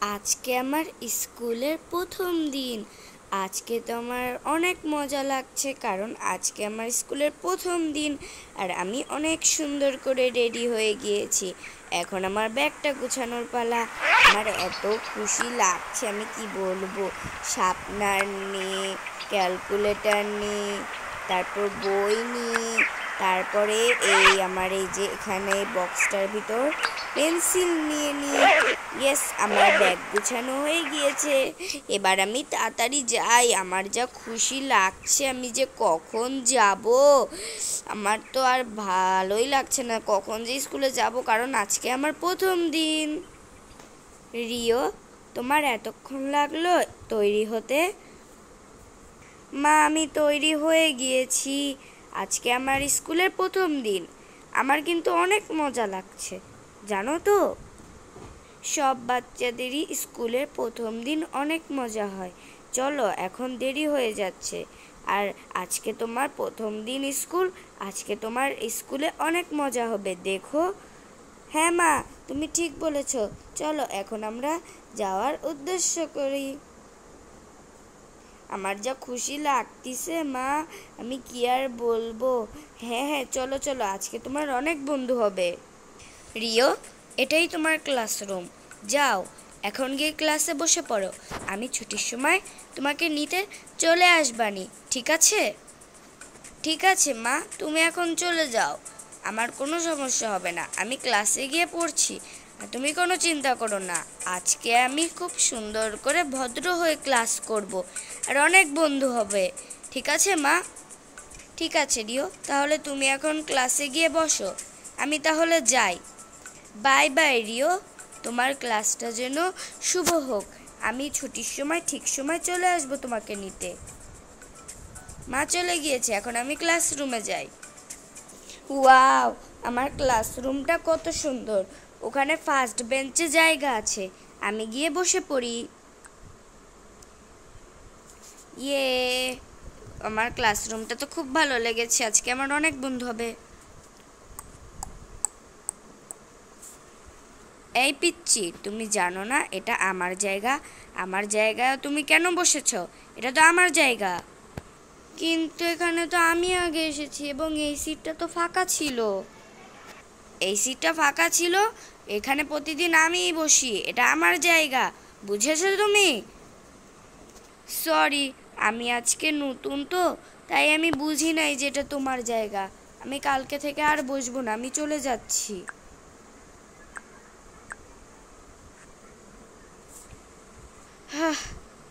আজকে আমার স্কুলের প্রথম দিন। আজকে তো আমার অনেক মজা লাগছে, কারণ আজকে আমার স্কুলের প্রথম দিন। আর আমি অনেক সুন্দর করে রেডি হয়ে গিয়েছি। এখন আমার ব্যাগটা গুছানোর পালা। আমার এত খুশি লাগছে, আমি কি বলবো। শার্পনার নিয়ে, ক্যালকুলেটর নিয়ে, তারপর বই নিয়ে, তারপরে আমার এই যে এখানে বক্সটার ভিতর পেন্সিল নিয়ে ইয়েস, আমার ব্যাগ গুছানো হয়ে গিয়েছে। এবার আমি তাড়াতাড়ি যাই। আমার যা খুশি লাগছে, আমি যে কখন যাব। আমার তো আর ভালোই লাগছে না কখন যে স্কুলে যাব, কারণ আজকে আমার প্রথম দিন। রিও, তোমার এতক্ষণ লাগলো তৈরি হতে? মা, আমি তৈরি হয়ে গিয়েছি। আজকে আমার স্কুলের প্রথম দিন। আমার কিন্তু অনেক মজা লাগছে, জানো তো। সব বাচ্চাদেরই স্কুলের প্রথম দিন অনেক মজা হয়। চলো, এখন দেরি হয়ে যাচ্ছে। আর আজকে তোমার প্রথম দিন স্কুল। আজকে তোমার স্কুলে অনেক মজা হবে, দেখো। হ্যাঁ মা, তুমি ঠিক বলেছ। চলো এখন আমরা যাওয়ার উদ্দেশ্য করি। আমার যা খুশি লাগতিছে মা, আমি কি আর বলবো। হ্যাঁ হ্যাঁ, চলো চলো, আজকে তোমার অনেক বন্ধু হবে। রিও, এটাই তোমার ক্লাসরুম। যাও, এখন গিয়ে ক্লাসে বসে পড়ো। আমি ছুটির সময় তোমাকে নিতে চলে আসবানি, ঠিক আছে? ঠিক আছে মা, তুমি এখন চলে যাও। আমার কোনো সমস্যা হবে না, আমি ক্লাসে গিয়ে পড়ছি। আর তুমি কোনো চিন্তা করো না। আজকে আমি খুব সুন্দর করে ভদ্র হয়ে ক্লাস করব। আর অনেক বন্ধু হবে, ঠিক আছে মা? ঠিক আছে রিও, তাহলে তুমি এখন ক্লাসে গিয়ে বসো। আমি তাহলে যাই। বাই বাই রিও, তোমার ক্লাসটা যেন শুভ হোক। আমি ছুটির সময় ঠিক সময় চলে আসবো তোমাকে নিতে। মা চলে গিয়েছে, এখন আমি ক্লাসরুমে যাই। ওয়াও, আমার ক্লাসরুমটা কত সুন্দর। ওখানে ফার্স্ট বেঞ্চে জায়গা আছে, আমি গিয়ে বসে পড়ি। ইয়ে, আমার ক্লাসরুমটা তো খুব ভালো লেগেছে। আজকে আমার অনেক বন্ধু হবে। এই পিচ্চি, তুমি জানো না এটা আমার জায়গা? আমার জায়গায় তুমি কেন বসেছ? এটা তো আমার জায়গা। কিন্তু এখানে তো আমি আগে এসেছি এবং এই সিটটা তো ফাঁকা ছিল। এই সিটটা ফাঁকা ছিল, এখানে প্রতিদিন আমিই বসি। এটা আমার জায়গা, বুঝেছো তুমি? সরি, আমি আজকে নতুন তো, তাই আমি বুঝি নাই যে এটা তোমার জায়গা। আমি কালকে থেকে আর বসবো না, আমি চলে যাচ্ছি। হ্যাঁ,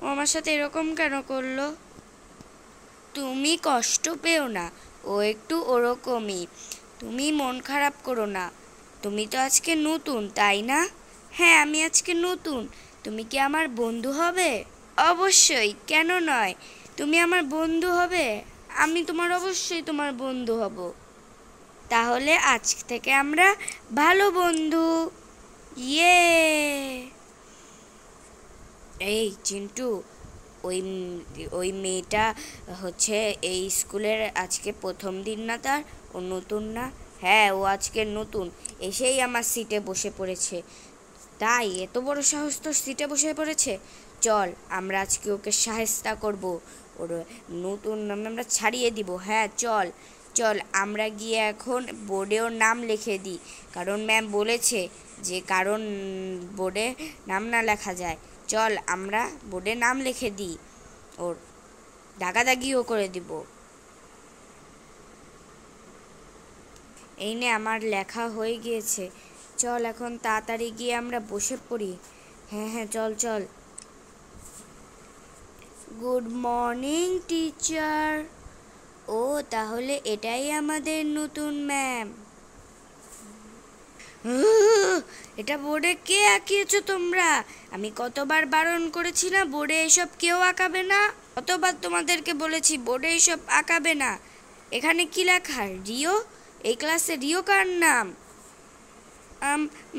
ও আমার সাথে এরকম কেন করলো? তুমি কষ্ট পেও না, ও একটু ওরকমই। তুমি মন খারাপ করো না। তুমি তো আজকে নতুন, তাই না? হ্যাঁ, আমি আজকে নতুন। তুমি কি আমার বন্ধু হবে? অবশ্যই, কেন নয়। তুমি আমার বন্ধু হবে। আমি অবশ্যই তোমার বন্ধু হব। তাহলে আজ থেকে আমরা ভালো বন্ধু। ইয়ে। এই চিন্টু, ওই ওই মেয়েটা হচ্ছে এই স্কুলের আজকে প্রথম দিন না তার? ও নতুন না? হ্যাঁ, ও আজকে নতুন। এসেই আমার সিটে বসে পড়েছে। তাই এত বড় সাহস তোর সিটে বসে পড়েছে? চল, আমরা আজকে ওকে শায়েস্তা করব। ওর নতুন নাম আমরা ছাড়িয়ে দিব। হ্যাঁ চল চল, আমরা গিয়ে এখন বোর্ডে ওর নাম লিখে দিই। কারণ ম্যাম বলেছে যে কারণ বোর্ডে নাম না লেখা যায়। চল, আমরা বোর্ডে নাম লিখে দিই। ওর দাগাদাগিও করে দিব। এই নে, আমার লেখা হয়ে গিয়েছে। চল এখন তাড়াতাড়ি গিয়ে আমরা বসে পড়ি। হ্যাঁ হ্যাঁ, চল চল। Good morning teacher. ও, তাহলে এটাই আমাদের নতুন ম্যাম। এটা বোর্ডে কে আঁকিয়েছো তোমরা? আমি কতবার বারণ করেছি না বোর্ডে এসব কেউ আঁকাবে না। কতবার তোমাদেরকে বলেছি বোর্ডে এসব আঁকাবে না। এখানে কি লেখা? রিও। এই ক্লাসে রিও কার নাম?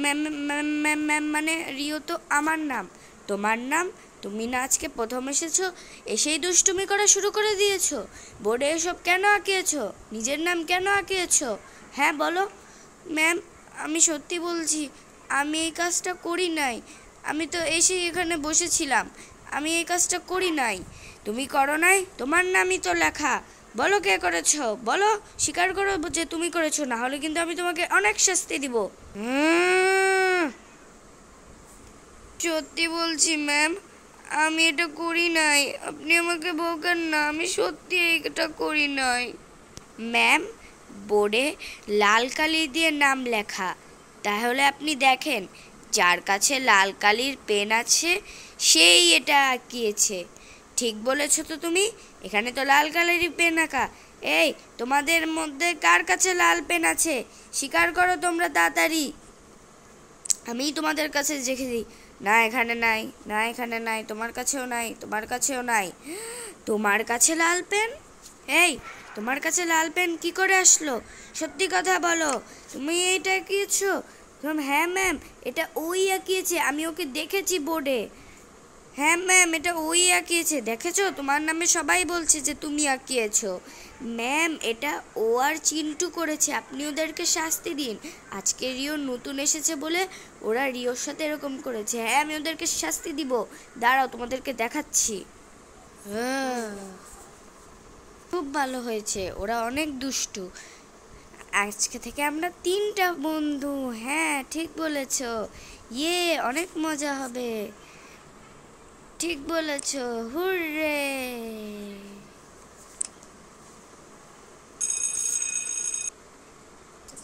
ম্যাম ম্যাম ম্যাম ম্যাম মানে রিও তো আমার নাম। তোমার নাম? তুমি না আজকে প্রথম এসেছো, এসেই দুষ্টুমি করা শুরু করে দিয়েছো। বোর্ডে এসব কেন আঁকিয়েছো? নিজের নাম কেন আঁকিয়েছো? হ্যাঁ বলো। ম্যাম, আমি সত্যি বলছি, আমি এই কাজটা করি নাই। আমি তো এসেই এখানে বসেছিলাম, আমি এই কাজটা করি নাই। তুমি করো নাই? তোমার নামই তো লেখা। বলো কে করেছো, বলো, স্বীকার করো যে তুমি করেছো, না হলে কিন্তু আমি তোমাকে অনেক শাস্তি দিব। সত্যি বলছি ম্যাম, আমি এটা করি নাই, আপনি আমাকে বলবেন না, আমি সত্যি এটা করি নাই। ম্যাম, বোর্ডে লাল কালি দিয়ে নাম লেখা, তাহলে আপনি দেখেন যার কাছে লাল কালির পেন আছে সেই এটা আঁকিয়েছে। ঠিক বলেছো তো তুমি, এখানে তো লাল কালারই পেন আঁকা। এই, তোমাদের মধ্যে কার কাছে লাল পেন আছে স্বীকার করো তোমরা তাড়াতাড়ি। আমি তোমাদের কাছে দেখেছি। না এখানে নাই, না এখানে নাই, তোমার কাছেও নাই, তোমার কাছেও নাই। তোমার কাছে লাল পেন? এই, তোমার কাছে লাল পেন কি করে আসলো? সত্যি কথা বলো, তুমি এইটা আঁকিয়েছো? হ্যাঁ ম্যাম, এটা ওই আঁকিয়েছে, আমি ওকে দেখেছি বোর্ডে। হ্যাঁ ম্যাম, এটা ওই আঁকিয়েছে, দেখেছো? তোমার নামে সবাই বলছে যে তুমি আঁকিয়েছো। ম্যাম, এটা ও আর চিন্টু করেছে, আপনি ওদেরকে শাস্তি দিন। আজকে রিও নতুন এসেছে বলে ওরা রিওর সাথে এরকম করেছে। হ্যাঁ, আমি ওদেরকে শাস্তি দিব, দাঁড়াও তোমাদেরকে দেখাচ্ছি। খুব ভালো হয়েছে, ওরা অনেক দুষ্টু। আজকে থেকে আমরা 3টা বন্ধু। হ্যাঁ ঠিক বলেছো, ইয়ে অনেক মজা হবে। ঠিক বলেছো, হুররে।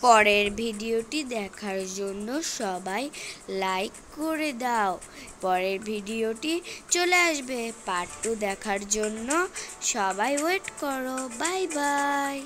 পরের ভিডিওটি দেখার জন্য সবাই লাইক করে দাও। পরের ভিডিওটি চলে আসবে পার্ট 2 দেখার জন্য, সবাই ওয়েট করো। Bye bye.